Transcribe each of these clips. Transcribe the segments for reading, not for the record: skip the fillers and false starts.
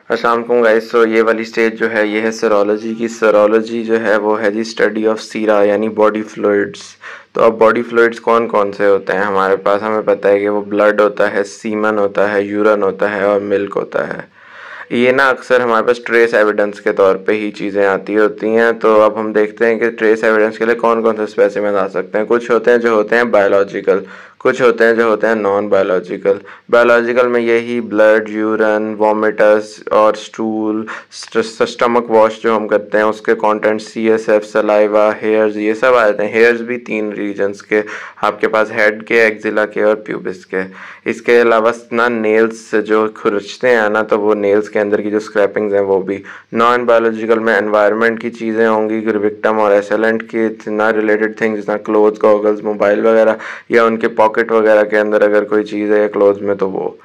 अस्सलाम वालेकुम गाइस। तो ये वाली स्टेज जो है ये है सेरोलॉजी की। सेरोलॉजी जो है वो है जी स्टडी ऑफ सीरा यानी बॉडी फ्लूइड्स। तो अब बॉडी फ्लूइड्स कौन कौन से होते हैं हमारे पास, हमें पता है कि वो ब्लड होता है, सीमन होता है, यूरिन होता है और मिल्क होता है। ये ना अक्सर हमारे पास ट्रेस एविडेंस के तौर पे ही चीज़ें आती होती हैं। तो अब हम देखते हैं कि ट्रेस एविडेंस के लिए कौन कौन से स्पेसिमेन आ सकते हैं। कुछ होते हैं जो होते हैं बायोलॉजिकल, कुछ होते हैं जो होते हैं नॉन बायोलॉजिकल। बायोलॉजिकल में यही ब्लड, यूरिन, वॉमिटस और स्टूल, स्टमक वॉश जो हम करते हैं उसके कंटेंट, CSF, सलाइवा, हेयर्स, ये सब आ जाते हैं। हेयर्स भी 3 रीजन्स के, आपके पास हेड के, एक्जिला के और प्यूबिस के। इसके अलावा ना नेल्स से जो खुरचते हैं ना, तो वो नेल्स के अंदर की जो स्क्रैपिंग्स हैं वो भी। नॉन बायोलॉजिकल में एनवायरनमेंट की चीज़ें होंगी, विक्टिम और एसेलेंट की ना रिलेटेड थिंग्स, जितना क्लोथ्स, गॉगल्स, मोबाइल वगैरह, या उनके पॉकेट वगैरह के अंदर अगर कोई चीज़ है या क्लोथ्स में तो वो।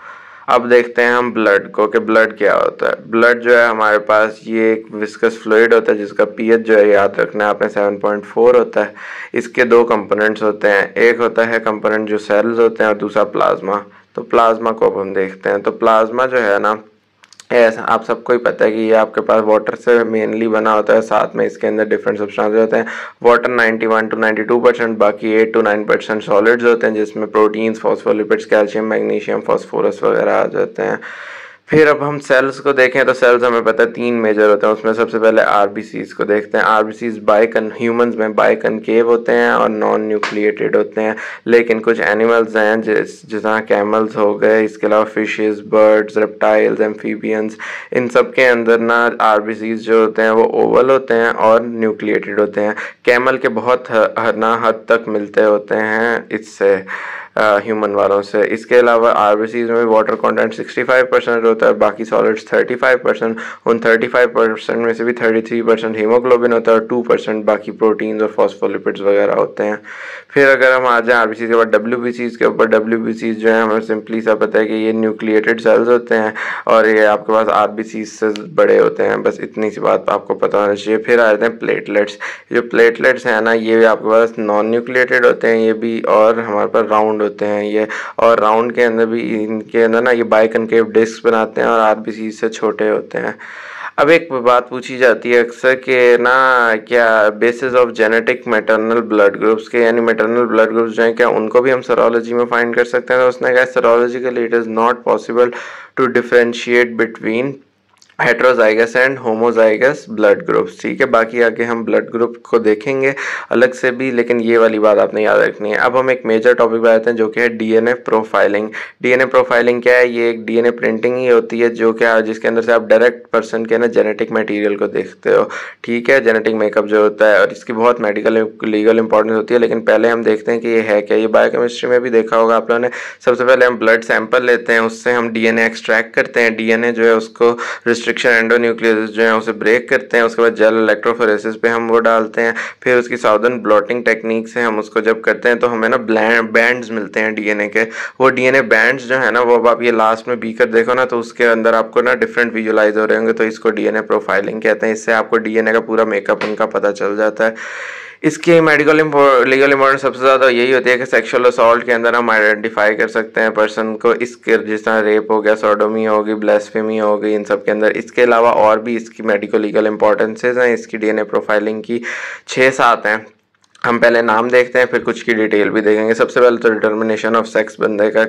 अब देखते हैं हम ब्लड को कि ब्लड क्या होता है। ब्लड जो है हमारे पास ये एक विस्कस फ्लूइड होता है जिसका pH जो है याद रखना है आपने 7.4 होता है। इसके 2 कंपोनेंट्स होते हैं, एक होता है कंपोनेंट जो सेल्स होते हैं और दूसरा प्लाज्मा। तो प्लाज्मा को अब हम देखते हैं। तो प्लाज्मा जो है ना, ऐसा आप सबको ही पता है कि ये आपके पास वाटर से मेनली बना होता है, साथ में इसके अंदर डिफरेंट सब्सटेंस होते हैं। वाटर 91 to 92%, बाकी 8 to 9% सॉलिड्स होते हैं जिसमें proteins, phospholipids, calcium, magnesium, phosphorus वगैरह आ जाते हैं। फिर अब हम सेल्स को देखें तो सेल्स हमें पता है 3 मेजर होते हैं। उसमें सबसे पहले RBCs को देखते हैं। RBCs ह्यूमंस में बाइकनकेव होते हैं और नॉन न्यूक्लिएटेड होते हैं, लेकिन कुछ एनिमल्स हैं जिस तरह कैमल्स हो गए, इसके अलावा फिशेस, बर्ड्स, रेप्टाइल्स, एम्फीबियंस, इन सब के अंदर ना RBCs जो होते हैं वो ओवल होते हैं और न्यूक्लिएटेड होते हैं। कैमल के बहुत हद तक मिलते होते हैं इससे, ह्यूमन वालों से। इसके अलावा RBCs में वाटर कंटेंट 65% होता है, बाकी सॉलिड्स 35%। उन 35% में से भी 33% हीमोग्लोबिन होता है और 2% बाकी प्रोटीन्स और फॉस्फोलिपिड्स वगैरह होते हैं। फिर अगर हम आ जाएं RBCs के बाद WBCs के ऊपर, WBCs जो है हमें सिंपली सा पता है कि ये न्यूक्लिएटेड सेल्स होते हैं और ये आपके पास RBCs से बड़े होते हैं। बस इतनी सी बात आपको पता होना चाहिए। फिर आ जाते हैं प्लेटलेट्स। जो प्लेटलेट्स हैं ना, ये आपके पास नॉन न्यूक्लिएटेड होते हैं ये भी, और हमारे पास राउंड होते हैं ये, और राउंड के अंदर भी, इनके अंदर ना ये बाइकनकेव डिस्क बनाते हैं और RBC से छोटे होते हैं। अब एक बात पूछी जाती है अक्सर कि ना क्या basis of genetic maternal blood groups के, यानी मैटरनल ब्लड ग्रुप्स जो हैं क्या उनको भी हम सेरोलॉजी में फाइंड कर सकते हैं। तो उसने कहा serologically it is not possible to differentiate between heterozygous and homozygous blood groups. ठीक है, बाकी आगे हम ब्लड ग्रुप को देखेंगे अलग से भी, लेकिन ये वाली बात आपने याद रखनी है। अब हम एक मेजर टॉपिक पे आते हैं जो कि है DNA प्रोफाइलिंग। DNA प्रोफाइलिंग क्या है? ये एक DNA प्रिंटिंग ही होती है जो क्या, जिसके अंदर से आप डायरेक्ट पर्सन के ना जेनेटिक मटेरियल को देखते हो। ठीक है, जेनेटिक मेकअप जो होता है, और इसकी बहुत मेडिकल लीगल इंपॉर्टेंस होती है। लेकिन पहले हम देखते हैं कि ये है क्या। ये बायोकेमिस्ट्री में भी देखा होगा आप लोगों ने। सबसे पहले हम ब्लड सैंपल लेते हैं, उससे हम DNA एक्सट्रैक्ट करते हैं। DNA जो है उसको रिस्ट्रिक्शन एंडोन्यूक्लियस जो है उसे ब्रेक करते हैं। उसके बाद जेल इलेक्ट्रोफोरेसिस पे हम वो डालते हैं। फिर उसकी साउदर्न ब्लॉटिंग टेक्निक से हम उसको जब करते हैं तो हमें ना बैंड्स मिलते हैं DNA के। वो DNA बैंड्स जो है ना, वो अब आप ये लास्ट में बीकर देखो ना, तो उसके अंदर आपको ना डिफरेंट विजुलाइज हो रहे होंगे, तो इसको DNA प्रोफाइलिंग कहते हैं। इससे आपको DNA का पूरा मेकअप उनका पता चल जाता है। इसकी मेडिकल लीगल इंपॉर्टेंस सबसे ज़्यादा यही होती है कि सेक्सुअल असॉल्ट के अंदर हम आइडेंटिफाई कर सकते हैं पर्सन को। इसके जिस तरह रेप हो गया, सोडोमी होगी, ब्लास्फेमी हो गई, इन सब के अंदर। इसके अलावा और भी इसकी मेडिकल लीगल इंपॉर्टेंसेज हैं इसकी DNA प्रोफाइलिंग की, 6-7 हैं। हम पहले नाम देखते हैं, फिर कुछ की डिटेल भी देखेंगे। सबसे पहले तो डिटर्मिनेशन ऑफ सेक्स बंदे का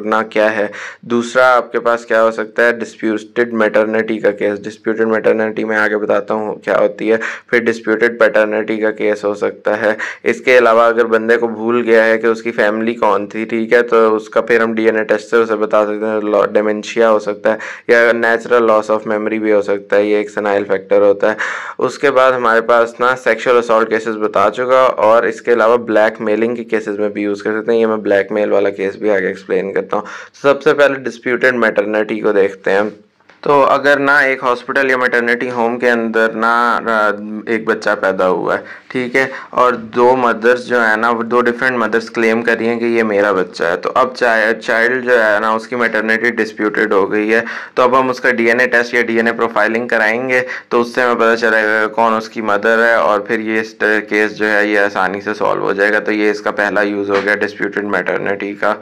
ना क्या है। दूसरा आपके पास क्या हो सकता है, डिस्प्यूटेड मैटरनिटी का केस। डिस्प्यूटेड मैटरनिटी में आगे बताता हूँ क्या होती है। फिर डिस्प्यूटेड पैटर्निटी का केस हो सकता है। इसके अलावा अगर बंदे को भूल गया है कि उसकी फैमिली कौन थी, ठीक है, तो उसका फिर हम DNA टेस्ट से उसे बता सकते हैं। डेमेंशिया हो सकता है या नेचुरल लॉस ऑफ मेमोरी भी हो सकता है, ये एक सेनाइल फैक्टर होता है। उसके बाद हमारे पास ना सेक्सुअल असॉल्ट केसेस बता चुका, और इसके अलावा ब्लैक मेलिंग के केसेस में भी यूज़ कर सकते हैं। ये मैं ब्लैक मेल वाला केस भी आगे एक्सप्लेन करता हूँ। सबसे पहले डिस्प्यूटेड मैटरनिटी को देखते हैं। तो अगर ना एक हॉस्पिटल या मैटरनिटी होम के अंदर ना एक बच्चा पैदा हुआ है, ठीक है, और 2 मदर्स जो है ना, वो 2 डिफरेंट मदर्स क्लेम कर रही हैं कि ये मेरा बच्चा है। तो अब चाइल्ड जो है ना, उसकी मैटरनिटी डिस्प्यूटेड हो गई है। तो अब हम उसका DNA टेस्ट या DNA प्रोफाइलिंग कराएंगे, तो उससे हमें पता चलेगा कौन उसकी मदर है, और फिर ये केस जो है ये आसानी से सॉल्व हो जाएगा। तो ये इसका पहला यूज़ हो गया डिस्प्यूटेड मैटरनिटी का।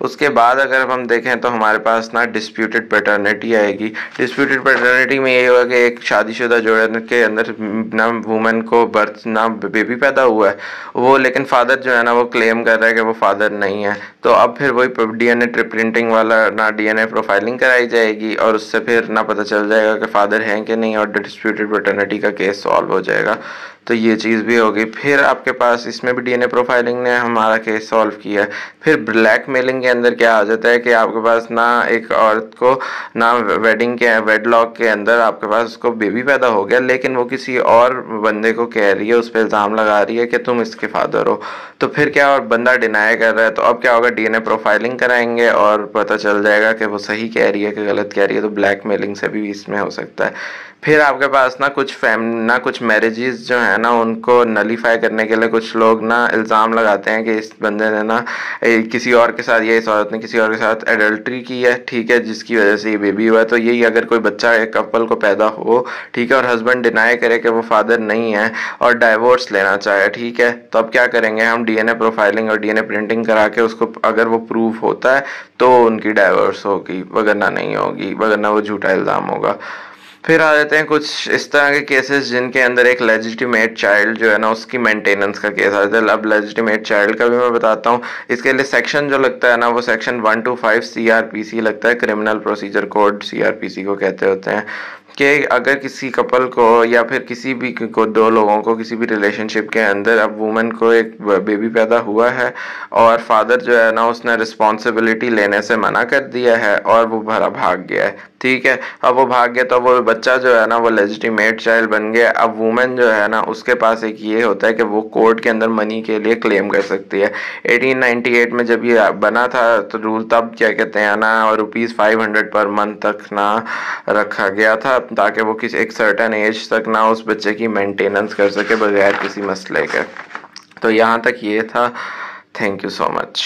उसके बाद अगर हम देखें तो हमारे पास ना डिस्प्यूटेड पैटर्निटी आएगी। डिस्प्यूटेड पैटर्निटी में ये होगा कि एक शादीशुदा जोड़े के अंदर ना वुमेन को बर्थ ना बेबी पैदा हुआ है, वो लेकिन फादर जो है ना वो क्लेम कर रहा है कि वो फादर नहीं है। तो अब फिर वही डीएनए ट्रिप्रिंटिंग वाला ना डीएनए प्रोफाइलिंग कराई जाएगी और उससे फिर ना पता चल जाएगा कि फादर हैं कि नहीं और डिस्प्यूटेड पैटर्निटी का केस सॉल्व हो जाएगा। तो ये चीज़ भी होगी। फिर आपके पास इसमें भी डीएनए प्रोफाइलिंग ने हमारा केस सॉल्व किया है। फिर ब्लैकमेलिंग के अंदर क्या आ जाता है कि आपके पास ना एक औरत को ना वेडलॉक के अंदर आपके पास उसको बेबी पैदा हो गया, लेकिन वो किसी और बंदे को कह रही है, उस पर इल्ज़ाम लगा रही है कि तुम इसके फादर हो। तो फिर क्या, और बंदा डिनाई कर रहा है, तो अब क्या होगा, डीएनए प्रोफाइलिंग कराएंगे और पता चल जाएगा कि वो सही कह रही है कि गलत कह रही है। तो ब्लैकमेलिंग से भी इसमें हो सकता है। फिर आपके पास ना कुछ मैरिजेस जो है ना उनको नलीफाई करने के लिए कुछ लोग ना इल्ज़ाम लगाते हैं कि इस बंदे ने ना किसी और के साथ या इस औरत ने किसी और के साथ एडल्ट्री की है, ठीक है, जिसकी वजह से ये बेबी हुआ है। तो यही अगर कोई बच्चा एक कपल को पैदा हो, ठीक है, और हस्बैंड डिनाई करे कि वो फादर नहीं है और डाइवोर्स लेना चाहे, ठीक है, तो अब क्या करेंगे हम, डीएनए प्रोफाइलिंग और डीएनए प्रिंटिंग करा के उसको अगर वो प्रूफ होता है तो उनकी डाइवोर्स होगी, वगरना नहीं होगी, वगरना वो झूठा इल्ज़ाम होगा। फिर आ जाते हैं कुछ इस तरह के केसेस जिनके अंदर एक लेजिटिमेट चाइल्ड जो है ना उसकी मेंटेनेंस का केस आता है। अब लेजिटिमेट चाइल्ड का भी मैं बताता हूँ। इसके लिए सेक्शन जो लगता है ना वो सेक्शन 125 सीआरपीसी लगता है, क्रिमिनल प्रोसीजर कोड सीआरपीसी को कहते होते हैं, कि अगर किसी कपल को या फिर किसी भी को, दो लोगों को किसी भी रिलेशनशिप के अंदर अब वुमेन को एक बेबी पैदा हुआ है और फादर जो है ना उसने रिस्पॉन्सिबिलिटी लेने से मना कर दिया है और वो भरा भाग गया है, ठीक है, अब वो भाग गया तो वो बच्चा जो है ना वो लेजिटिमेट चाइल्ड बन गया। अब वुमेन जो है ना उसके पास एक ये होता है कि वो कोर्ट के अंदर मनी के लिए क्लेम कर सकती है। 1898 में जब ये बना था तो रूल तब क्या कहते हैं ना, और ₹500 पर मंथ तक ना रखा गया था ताकि वो किसी एक सर्टेन एज तक ना उस बच्चे की मेंटेनेंस कर सके बगैर किसी मसले के। तो यहाँ तक ये था। Thank you so much.